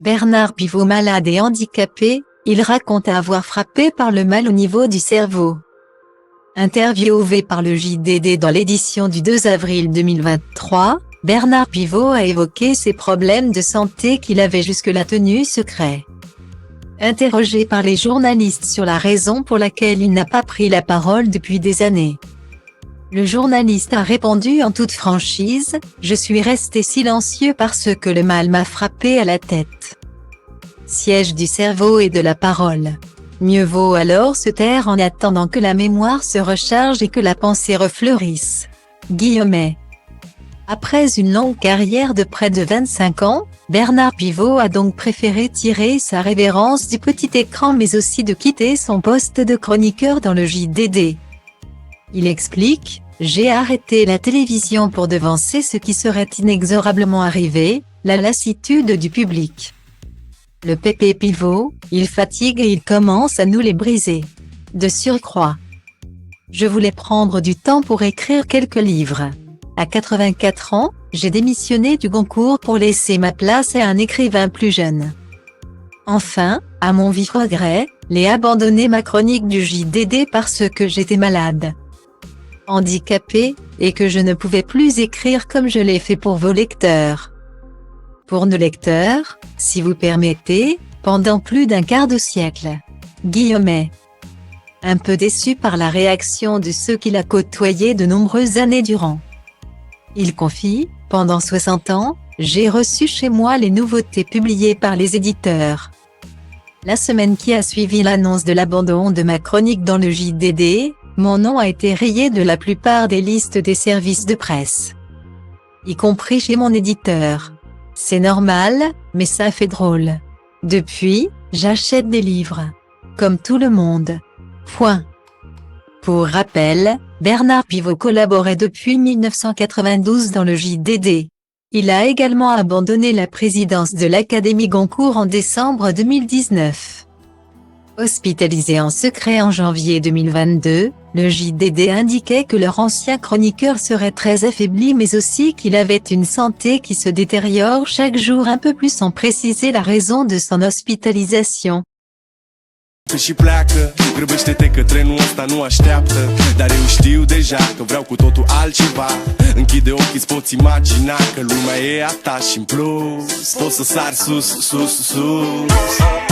Bernard Pivot malade et handicapé, il raconte avoir frappé par le mal au niveau du cerveau. Interviewé par le JDD dans l'édition du 2 avril 2023, Bernard Pivot a évoqué ses problèmes de santé qu'il avait jusque-là tenus secrets. Interrogé par les journalistes sur la raison pour laquelle il n'a pas pris la parole depuis des années, le journaliste a répondu en toute franchise « Je suis resté silencieux parce que le mal m'a frappé à la tête. Siège du cerveau et de la parole. Mieux vaut alors se taire en attendant que la mémoire se recharge et que la pensée refleurisse. » Guillemets. Après une longue carrière de près de 25 ans, Bernard Pivot a donc préféré tirer sa révérence du petit écran mais aussi de quitter son poste de chroniqueur dans le JDD. Il explique « J'ai arrêté la télévision pour devancer ce qui serait inexorablement arrivé, la lassitude du public. Le pépé Pivot, il fatigue et il commence à nous les briser. De surcroît. Je voulais prendre du temps pour écrire quelques livres. À 84 ans, j'ai démissionné du Goncourt pour laisser ma place à un écrivain plus jeune. Enfin, à mon vif regret, j'ai abandonné ma chronique du JDD parce que j'étais malade, handicapé, et que je ne pouvais plus écrire comme je l'ai fait pour vos lecteurs. Pour nos lecteurs, si vous permettez, pendant plus d'un quart de siècle. » Guillemets. Un peu déçu par la réaction de ceux qu'il a côtoyés de nombreuses années durant. Il confie, pendant 60 ans, j'ai reçu chez moi les nouveautés publiées par les éditeurs. La semaine qui a suivi l'annonce de l'abandon de ma chronique dans le JDD, mon nom a été rayé de la plupart des listes des services de presse, y compris chez mon éditeur. C'est normal, mais ça fait drôle. Depuis, j'achète des livres. Comme tout le monde. Point. Pour rappel, Bernard Pivot collaborait depuis 1992 dans le JDD. Il a également abandonné la présidence de l'Académie Goncourt en décembre 2019. Hospitalisé en secret en janvier 2022, le JDD indiquait que leur ancien chroniqueur serait très affaibli mais aussi qu'il avait une santé qui se détériore chaque jour un peu plus sans préciser la raison de son hospitalisation. Și pleacă, grăbește-te că trenul ăsta nu așteaptă. Dar eu știu deja că vreau cu totul altceva. Închide ochii, îți poți imagina că lumea e a ta și în plus poți să sari sus, sus, sus.